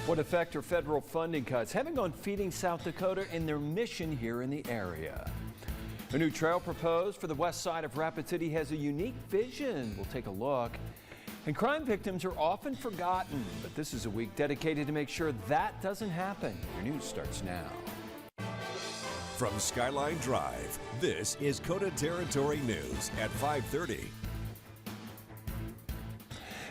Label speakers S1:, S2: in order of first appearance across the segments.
S1: What effect are federal funding cuts having on feeding South Dakota and their mission here in the area? A new trail proposed for the west side of Rapid City has a unique vision. We'll take a look. And crime victims are often forgotten, but this is a week dedicated to make sure that doesn't happen. Your news starts now.
S2: From Skyline Drive, this is KOTA Territory News at 5:30.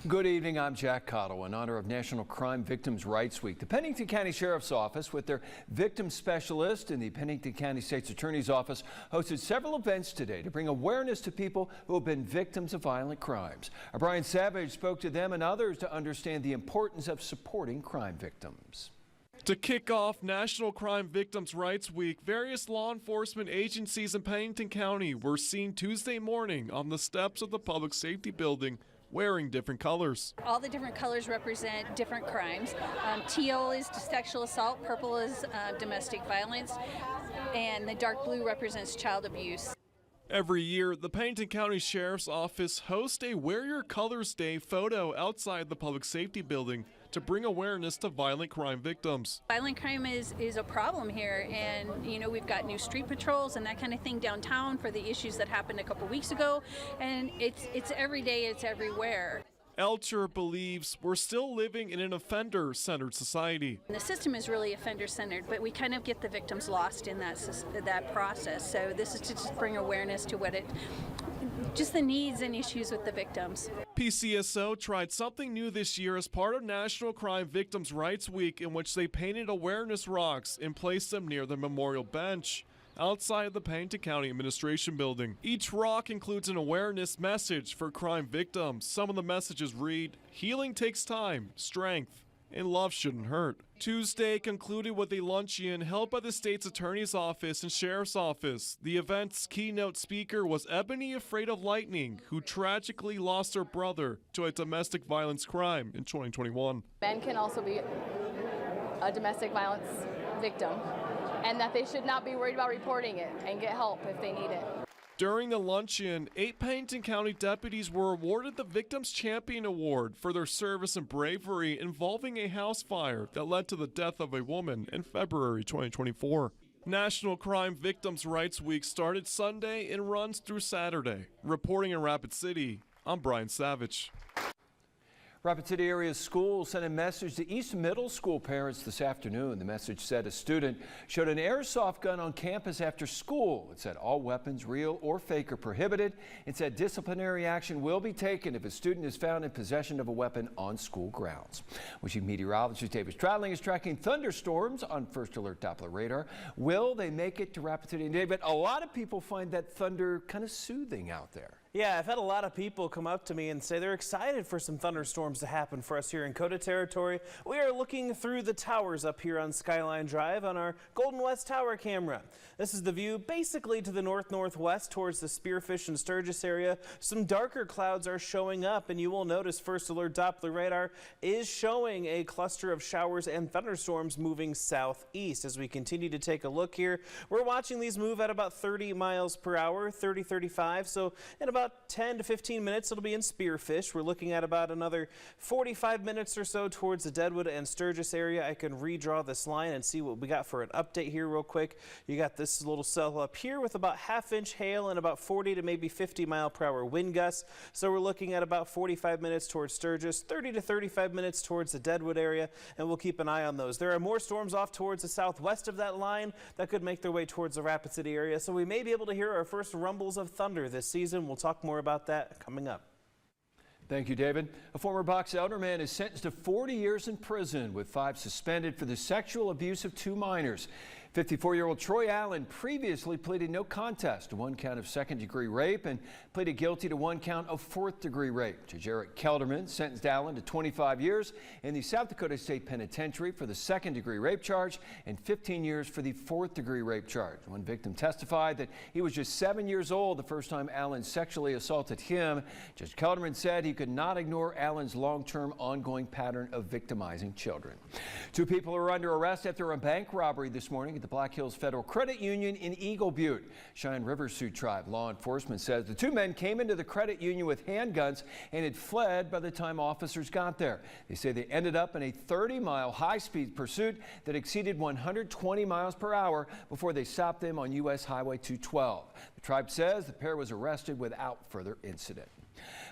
S1: Good evening, I'm Jack Cottle. In honor of National Crime Victims' Rights Week, the Pennington County Sheriff's Office, with their victim specialist and the Pennington County State's Attorney's Office, hosted several events today to bring awareness to people who have been victims of violent crimes. Our Brian Savage spoke to them and others to understand the importance of supporting crime victims.
S3: To kick off National Crime Victims' Rights Week, various law enforcement agencies in Pennington County were seen Tuesday morning on the steps of the Public Safety Building, wearing different colors.
S4: All the different colors represent different crimes. Teal is sexual assault, purple is domestic violence, and the dark blue represents child abuse.
S3: Every year, the Pennington County Sheriff's Office hosts a Wear Your Colors Day photo outside the Public Safety Building to bring awareness to violent crime victims.
S4: Violent crime is a problem here, and we've got new street patrols and that kind of thing downtown for the issues that happened a couple weeks ago, and it's every day, it's everywhere.
S3: Elcher believes we're still living in an offender-centered society.
S4: The system is really offender-centered, but we kind of get the victims lost in that process. So this is to just bring awareness to just the needs and issues with the victims.
S3: PCSO tried something new this year as part of National Crime Victims' Rights Week, in which they painted awareness rocks and placed them near the memorial bench outside the Pennington County Administration Building. Each rock includes an awareness message for crime victims. Some of the messages read, "Healing takes time, strength, and love shouldn't hurt." Tuesday concluded with a luncheon held by the state's attorney's office and sheriff's office. The event's keynote speaker was Ebony Afraid of Lightning, who tragically lost her brother to a domestic violence crime in 2021.
S5: Men can also be a domestic violence victim, and that they should not be worried about reporting it and get help if they need it.
S3: During the luncheon, 8 Pennington County deputies were awarded the Victims Champion Award for their service and bravery involving a house fire that led to the death of a woman in February 2024. National Crime Victims' Rights Week started Sunday and runs through Saturday. Reporting in Rapid City, I'm Brian Savage.
S1: Rapid City area schools sent a message to East Middle School parents this afternoon. The message said a student showed an airsoft gun on campus after school. It said all weapons, real or fake, are prohibited. It said disciplinary action will be taken if a student is found in possession of a weapon on school grounds. Chief Meteorologist David Stradling is tracking thunderstorms on First Alert Doppler radar. Will they make it to Rapid City? David, a lot of people find that thunder kind of soothing out there.
S6: Yeah, I've had a lot of people come up to me and say they're excited for some thunderstorms to happen for us here in KOTA territory. We are looking through the towers up here on Skyline Drive on our Golden West Tower camera. This is the view basically to the north-northwest towards the Spearfish and Sturgis area. Some darker clouds are showing up, and you will notice First Alert Doppler radar is showing a cluster of showers and thunderstorms moving southeast. As we continue to take a look here, we're watching these move at about 30 miles per hour, 30-35, so in about 10 to 15 minutes it'll be in Spearfish. We're looking at about another 45 minutes or so towards the Deadwood and Sturgis area. I can redraw this line and see what we got for an update here real quick. You got this little cell up here with about half-inch hail and about 40 to maybe 50 mile per hour wind gusts. So we're looking at about 45 minutes towards Sturgis, 30 to 35 minutes towards the Deadwood area, and we'll keep an eye on those. There are more storms off towards the southwest of that line that could make their way towards the Rapid City area, so we may be able to hear our first rumbles of thunder this season. We'll talk more about that coming up.
S1: Thank you, David. A former Box Elder man is sentenced to 40 years in prison, with 5 suspended for the sexual abuse of 2 minors. 54-year-old Troy Allen previously pleaded no contest to 1 count of second-degree rape and pleaded guilty to 1 count of fourth-degree rape. Judge Eric Kelderman sentenced Allen to 25 years in the South Dakota State Penitentiary for the second-degree rape charge and 15 years for the fourth-degree rape charge. One victim testified that he was just 7 years old the first time Allen sexually assaulted him. Judge Kelderman said he could not ignore Allen's long-term ongoing pattern of victimizing children. 2 people are under arrest after a bank robbery this morning at the the Black Hills Federal Credit Union in Eagle Butte. Cheyenne River Sioux Tribe law enforcement says the two men came into the credit union with handguns and had fled by the time officers got there. They say they ended up in a 30-mile high-speed pursuit that exceeded 120 miles per hour before they stopped them on U.S. Highway 212. The tribe says the pair was arrested without further incident.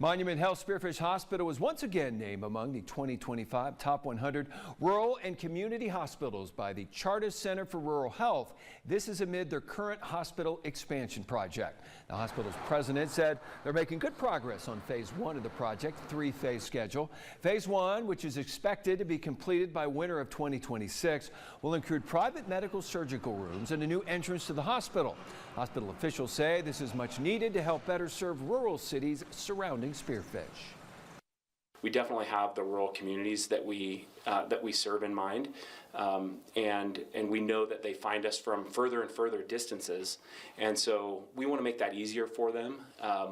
S1: Monument Health Spearfish Hospital was once again named among the 2025 top 100 rural and community hospitals by the Chartis Center for Rural Health. This is amid their current hospital expansion project. The hospital's president said they're making good progress on phase 1 of the project, three-phase schedule. Phase 1, which is expected to be completed by winter of 2026, will include private medical surgical rooms and a new entrance to the hospital. Hospital officials say this is much needed to help better serve rural cities surrounding spearfish.
S7: We definitely have the rural communities that we serve in mind, and we know that they find us from further and further distances, and so we want to make that easier for them,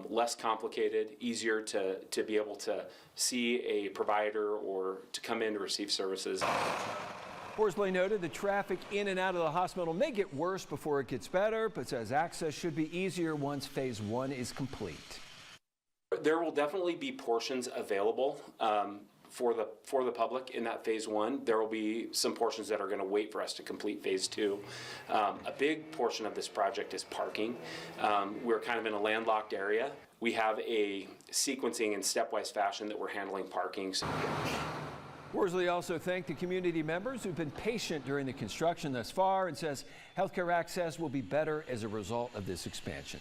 S7: less complicated, easier to be able to see a provider or to come in to receive services.
S1: Horsley noted the traffic in and out of the hospital may get worse before it gets better, but says access should be easier once phase 1 is complete.
S7: There will definitely be portions available for the public in that phase 1. There will be some portions that are going to wait for us to complete phase 2. A big portion of this project is parking. We're kind of in a landlocked area. We have a sequencing in stepwise fashion that we're handling parking.
S1: Worsley also thanked the community members who've been patient during the construction thus far and says healthcare access will be better as a result of this expansion.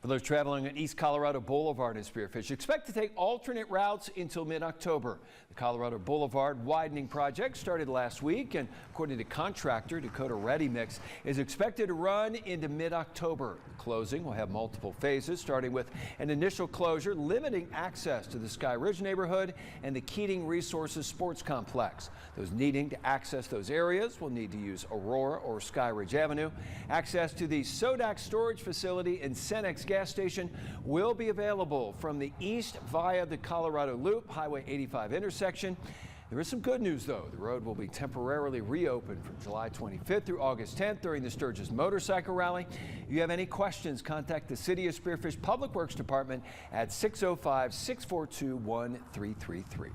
S1: For those traveling on East Colorado Boulevard in Spearfish, expect to take alternate routes until mid-October. The Colorado Boulevard widening project started last week and, according to contractor Dakota Ready Mix, is expected to run into mid-October. Closing will have multiple phases, starting with an initial closure limiting access to the Sky Ridge neighborhood and the Keating Resources Sports Complex. Those needing to access those areas will need to use Aurora or Sky Ridge Avenue. Access to the Sodak storage facility and Cenex gas station will be available from the east via the Colorado Loop Highway 85 intersection. There is some good news, though. The road will be temporarily reopened from July 25th through August 10th during the Sturgis Motorcycle Rally. If you have any questions, contact the City of Spearfish Public Works Department at 605-642-1333.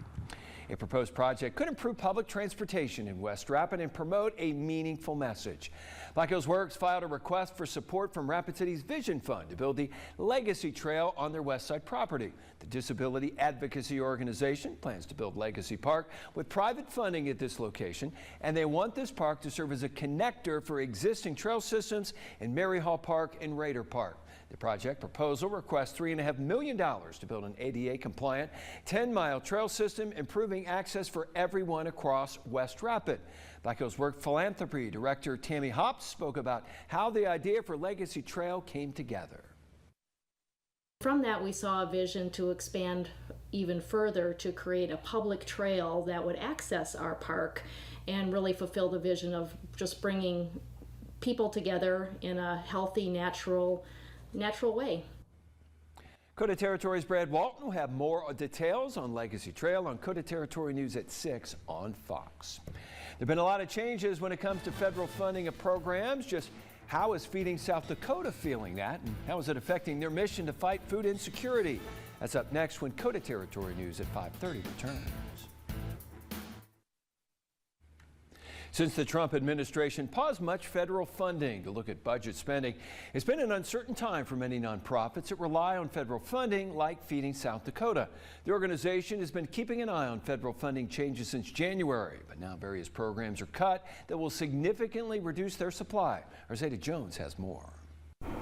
S1: A proposed project could improve public transportation in West Rapid and promote a meaningful message. Black Hills Works filed a request for support from Rapid City's Vision Fund to build the Legacy Trail on their west side property. The disability advocacy organization plans to build Legacy Park with private funding at this location, and they want this park to serve as a connector for existing trail systems in Mary Hall Park and Raider Park. The project proposal requests $3.5 million to build an ADA-compliant 10-mile trail system, improving access for everyone across West Rapid. Black Hills Work Philanthropy Director Tammy Hops spoke about how the idea for Legacy Trail came together.
S8: From that, we saw a vision to expand even further to create a public trail that would access our park and really fulfill the vision of just bringing people together in a healthy, natural way.
S1: KOTA Territory's Brad Walton will have more details on Legacy Trail on KOTA Territory News at 6 on Fox. There have been a lot of changes when it comes to federal funding of programs. Just how is Feeding South Dakota feeling that, and how is it affecting their mission to fight food insecurity? That's up next when KOTA Territory News at 5:30 returns. Since the Trump administration paused much federal funding to look at budget spending, it's been an uncertain time for many nonprofits that rely on federal funding, like Feeding South Dakota. The organization has been keeping an eye on federal funding changes since January, but now various programs are cut that will significantly reduce their supply. Arzada Jones has more.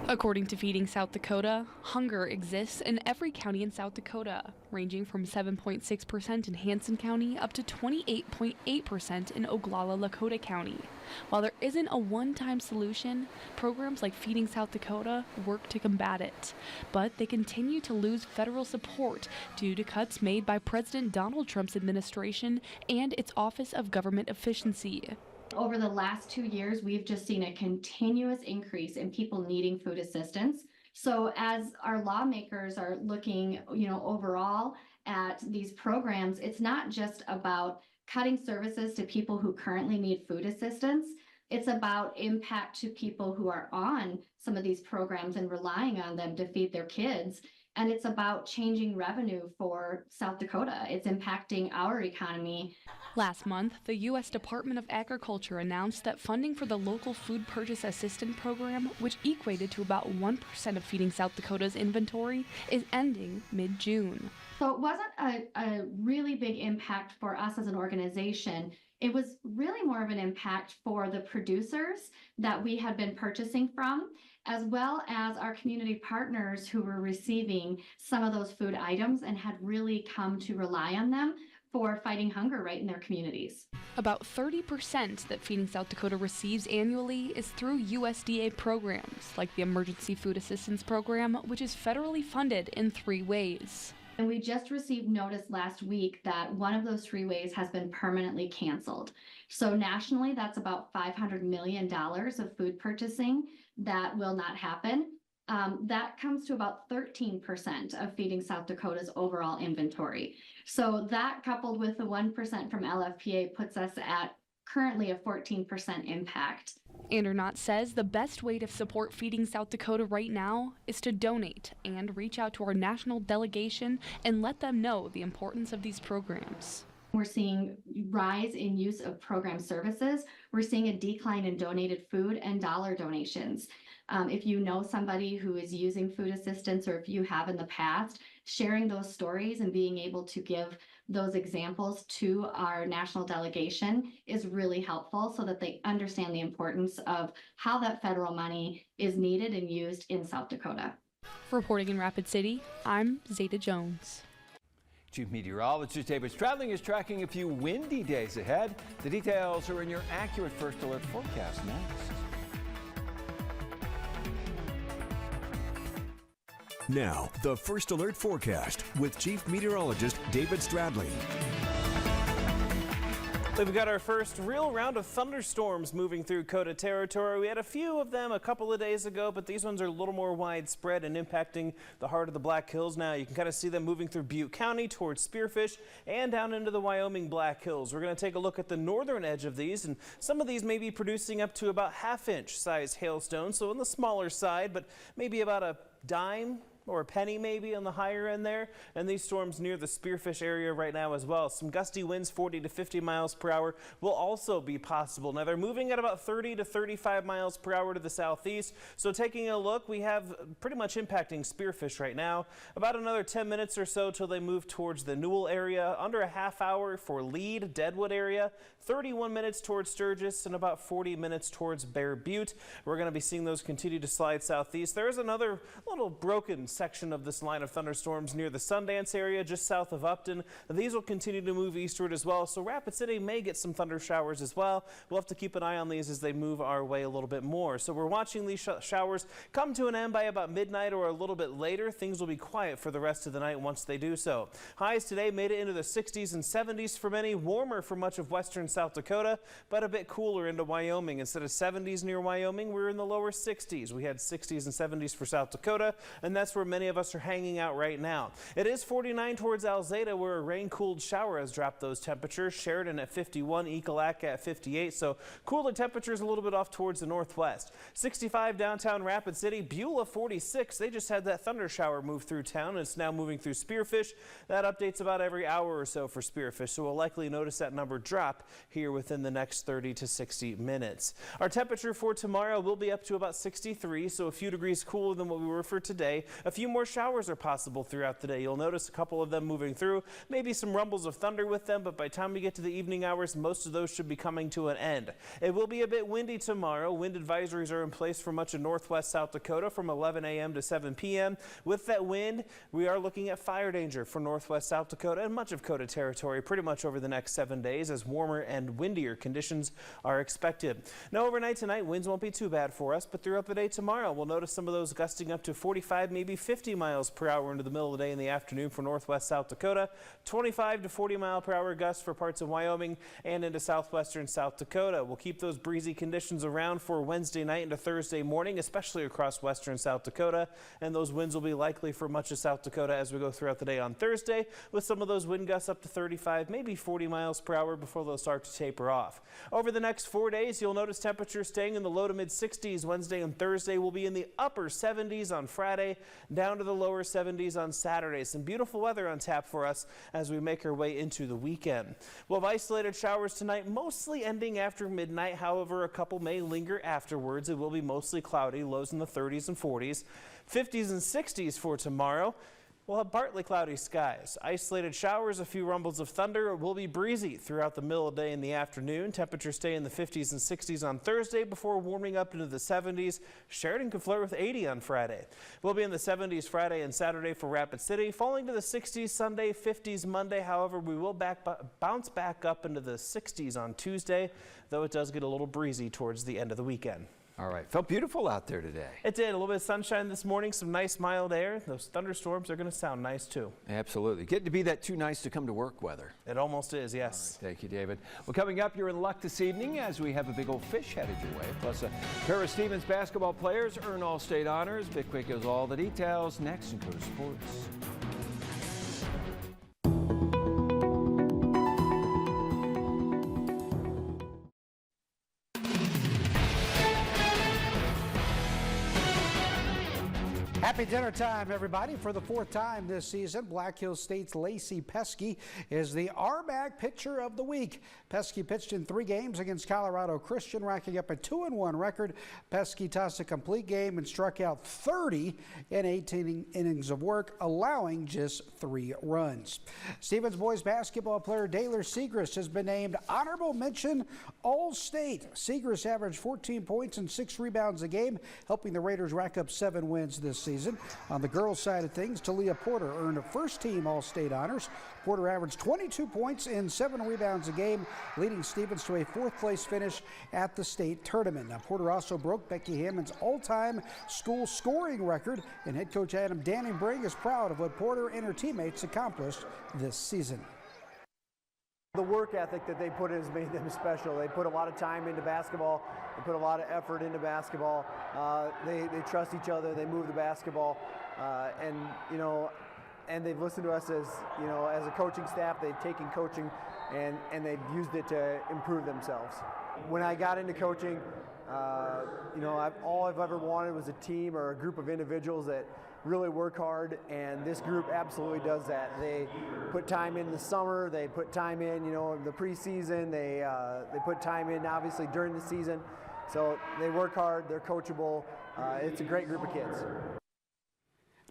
S9: According to Feeding South Dakota, hunger exists in every county in South Dakota, ranging from 7.6% in Hanson County up to 28.8% in Oglala Lakota County. While there isn't a one-time solution, programs like Feeding South Dakota work to combat it. But they continue to lose federal support due to cuts made by President Donald Trump's administration and its Office of Government Efficiency.
S10: Over the last 2 years, we've just seen a continuous increase in people needing food assistance. So as our lawmakers are looking, overall at these programs, it's not just about cutting services to people who currently need food assistance. It's about impact to people who are on some of these programs and relying on them to feed their kids. And it's about changing revenue for South Dakota. It's impacting our economy.
S9: Last month, the U.S. Department of Agriculture announced that funding for the local food purchase assistance program, which equated to about 1% of Feeding South Dakota's inventory, is ending mid-June.
S10: So it wasn't a really big impact for us as an organization. It was really more of an impact for the producers that we had been purchasing from, as well as our community partners who were receiving some of those food items and had really come to rely on them for fighting hunger right in their communities.
S9: About 30% that Feeding South Dakota receives annually is through USDA programs, like the Emergency Food Assistance Program, which is federally funded in 3 ways.
S10: And we just received notice last week that one of those 3 ways has been permanently canceled. So nationally, that's about $500 million of food purchasing that will not happen. That comes to about 13% of Feeding South Dakota's overall inventory. So that, coupled with the 1% from LFPA, puts us at currently a 14% impact.
S9: Andernaut says the best way to support Feeding South Dakota right now is to donate and reach out to our national delegation and let them know the importance of these programs.
S10: We're seeing rise in use of program services. We're seeing a decline in donated food and dollar donations. If you know somebody who is using food assistance, or if you have in the past, sharing those stories and being able to give those examples to our national delegation is really helpful so that they understand the importance of how that federal money is needed and used in South Dakota.
S9: Reporting in Rapid City, I'm Zeta Jones.
S1: Chief Meteorologist David Stradling is tracking a few windy days ahead. The details are in your accurate First Alert forecast next.
S2: Now, the First Alert forecast with Chief Meteorologist David Stradling.
S6: We've got our first real round of thunderstorms moving through KOTA territory. We had a few of them a couple of days ago, but these ones are a little more widespread and impacting the heart of the Black Hills now. You can kind of see them moving through Butte County towards Spearfish and down into the Wyoming Black Hills. We're going to take a look at the northern edge of these, and some of these may be producing up to about half-inch size hailstones, so on the smaller side, but maybe about a dime or a penny maybe on the higher end there. And these storms near the Spearfish area right now as well. Some gusty winds 40 to 50 miles per hour will also be possible. Now they're moving at about 30 to 35 miles per hour to the southeast. So taking a look, we have pretty much impacting Spearfish right now. About another 10 minutes or so till they move towards the Newell area. Under a half hour for Lead, Deadwood area. 31 minutes towards Sturgis and about 40 minutes towards Bear Butte. We're going to be seeing those continue to slide southeast. There is another little broken section of this line of thunderstorms near the Sundance area just south of Upton. These will continue to move eastward as well, so Rapid City may get some thunder showers as well. We'll have to keep an eye on these as they move our way a little bit more. So we're watching these showers come to an end by about midnight or a little bit later. Things will be quiet for the rest of the night once they do so. Highs today made it into the 60s and 70s for many, warmer for much of western South Dakota, but a bit cooler into Wyoming. Instead of 70s near Wyoming, we're in the lower 60s. We had 60s and 70s for South Dakota, and that's where many of us are hanging out right now. It is 49 towards Alzada, where a rain-cooled shower has dropped those temperatures. Sheridan at 51, Ekalaka at 58, so cooler temperatures a little bit off towards the northwest. 65 downtown Rapid City, Beulah 46. They just had that thunder shower move through town. It's now moving through Spearfish. That updates about every hour or so for Spearfish, so we'll likely notice that number drop here within the next 30 to 60 minutes. Our temperature for tomorrow will be up to about 63, so a few degrees cooler than what we were for today. A few more showers are possible throughout the day. You'll notice a couple of them moving through, maybe some rumbles of thunder with them, but by the time we get to the evening hours, most of those should be coming to an end. It will be a bit windy tomorrow. Wind advisories are in place for much of northwest South Dakota from 11 a.m. to 7 p.m. With that wind, we are looking at fire danger for northwest South Dakota and much of KOTA territory pretty much over the next 7 days as warmer and windier conditions are expected. Now overnight tonight, winds won't be too bad for us, but throughout the day tomorrow, we'll notice some of those gusting up to 45, maybe 50 miles per hour into the middle of the day and the afternoon for northwest South Dakota. 25 to 40 mile per hour gusts for parts of Wyoming and into southwestern South Dakota. We'll keep those breezy conditions around for Wednesday night into Thursday morning, especially across western South Dakota. And those winds will be likely for much of South Dakota as we go throughout the day on Thursday, with some of those wind gusts up to 35, maybe 40 miles per hour before they'll start to taper off. Over the next 4 days, you'll notice temperatures staying in the low to mid 60s. Wednesday and Thursday will be in the upper 70s on Friday, down to the lower 70s on Saturday. Some beautiful weather on tap for us as we make our way into the weekend. We'll have isolated showers tonight, mostly ending after midnight. However, a couple may linger afterwards. It will be mostly cloudy, lows in the 30s and 40s. 50s and 60s for tomorrow. We'll have partly cloudy skies, isolated showers, a few rumbles of thunder. It will be breezy throughout the middle of the day and the afternoon. Temperatures stay in the 50s and 60s on Thursday before warming up into the 70s. Sheridan can flirt with 80 on Friday. We'll be in the 70s Friday and Saturday for Rapid City, falling to the 60s Sunday, 50s Monday. However, we will bounce back up into the 60s on Tuesday, though it does get a little breezy towards the end of the weekend.
S1: All right. Felt beautiful out there today.
S6: It did. A little bit of sunshine this morning, some nice mild air. Those thunderstorms are going to sound nice too.
S1: Absolutely. Getting to be that too nice to come to work weather.
S6: It almost is, yes.
S1: All right, thank you, David. Well, coming up, you're in luck this evening as we have a big old fish headed your way. Plus, a pair of Stevens basketball players earn all-state honors. Big Quick has all the details next in KOTA Sports.
S11: Happy dinner time, everybody. For the fourth time this season, Black Hills State's Lacey Pesky is the RMAC Pitcher of the Week. Pesky pitched in 3 games against Colorado Christian, racking up a 2-1 record. Pesky tossed a complete game and struck out 30 in 18 innings of work, allowing just 3 runs. Stevens boys basketball player Daylor Segrist has been named Honorable Mention All-State. Segrist averaged 14 points and 6 rebounds a game, helping the Raiders rack up 7 wins this season. On the girls' side of things, Talia Porter earned first-team All-State honors. Porter averaged 22 points and 7 rebounds a game, leading Stevens to a 4th-place finish at the state tournament. Now, Porter also broke Becky Hammond's all-time school scoring record, and head coach Adam Dannenbrink is proud of what Porter and her teammates accomplished this season.
S12: The work ethic that they put in has made them special. They put a lot of time into basketball. They put a lot of effort into basketball. They trust each other. They move the basketball, and they've listened to us as a coaching staff. They've taken coaching and they've used it to improve themselves. When I got into coaching, all I've ever wanted was a team or a group of individuals that really work hard, and this group absolutely does that. They put time in the summer, they put time in, the preseason, they put time in obviously during the season. So they work hard, they're coachable. It's a great group of kids.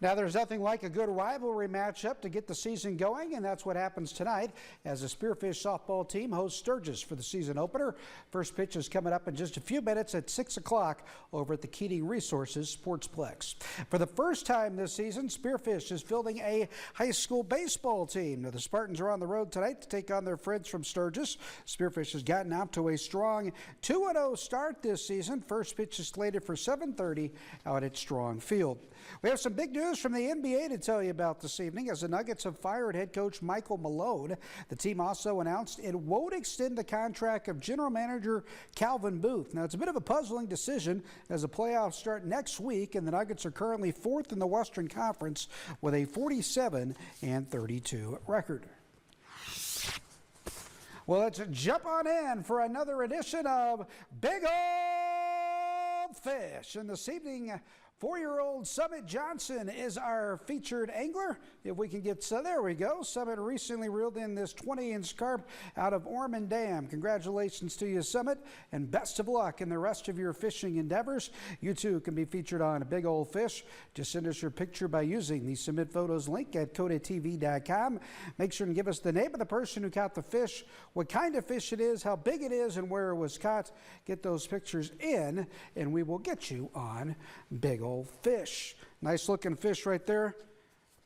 S11: Now, there's nothing like a good rivalry matchup to get the season going, and that's what happens tonight as the Spearfish softball team hosts Sturgis for the season opener. First pitch is coming up in just a few minutes at 6 o'clock over at the Keating Resources Sportsplex. For the first time this season, Spearfish is fielding a high school baseball team. Now, the Spartans are on the road tonight to take on their friends from Sturgis. Spearfish has gotten out to a strong 2-0 start this season. First pitch is slated for 7:30 out at Strong Field. We have some big news from the NBA to tell you about this evening as the Nuggets have fired head coach Michael Malone. The team also announced it won't extend the contract of general manager Calvin Booth. Now, it's a bit of a puzzling decision as the playoffs start next week, and the Nuggets are currently 4th in the Western Conference with a 47-32 record. Well, let's jump on in for another edition of Big Old Fish. And this evening, 4-year-old Summit Johnson is our featured angler. If we can get, there we go. Summit recently reeled in this 20-inch carp out of Ormond Dam. Congratulations to you, Summit, and best of luck in the rest of your fishing endeavors. You too can be featured on a Big Old Fish. Just send us your picture by using the Submit Photos link at KOTATV.com. Make sure and give us the name of the person who caught the fish, what kind of fish it is, how big it is, and where it was caught. Get those pictures in, and we will get you on Big Old Fish. Nice looking fish right there.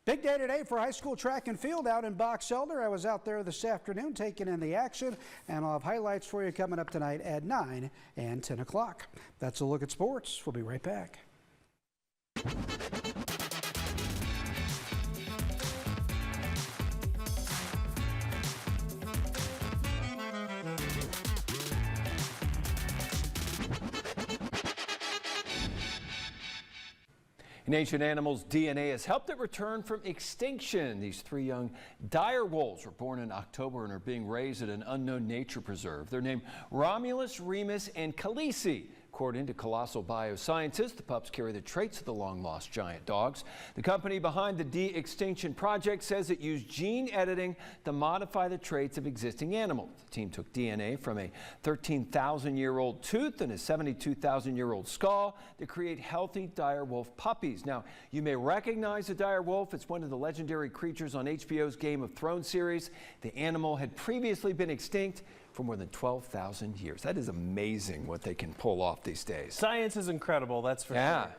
S11: Big day today for high school track and field out in Box Elder. I was out there this afternoon taking in the action, and I'll have highlights for you coming up tonight at 9 and 10 o'clock. That's a look at sports. We'll be right back.
S1: An ancient animal's DNA has helped it return from extinction. These 3 young direwolves were born in October and are being raised at an unknown nature preserve. They're named Romulus, Remus, and Khaleesi. According to Colossal Biosciences, the pups carry the traits of the long-lost giant dogs. The company behind the de-extinction project says it used gene editing to modify the traits of existing animals. The team took DNA from a 13,000-year-old tooth and a 72,000-year-old skull to create healthy direwolf puppies. Now, you may recognize the direwolf. It's one of the legendary creatures on HBO's Game of Thrones series. The animal had previously been extinct for more than 12,000 years. That is amazing what they can pull off these days.
S6: Science is incredible, that's for sure.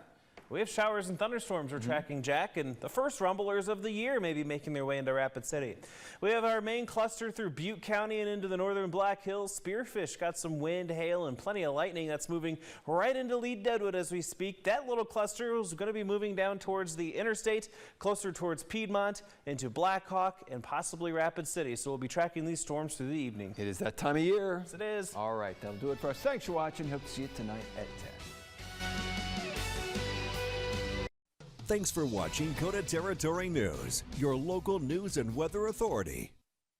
S6: We have showers and thunderstorms we're tracking, Jack, and the first rumblers of the year may be making their way into Rapid City. We have our main cluster through Butte County and into the northern Black Hills. Spearfish got some wind, hail, and plenty of lightning that's moving right into Lead Deadwood as we speak. That little cluster is going to be moving down towards the interstate, closer towards Piedmont, into Black Hawk, and possibly Rapid City. So we'll be tracking these storms through the evening.
S1: It is that time of year.
S6: Yes, it is.
S1: All right, that'll do it for us. Thanks for watching. Hope to see you tonight at 10.
S2: Thanks for watching KOTA Territory News, your local news and weather authority.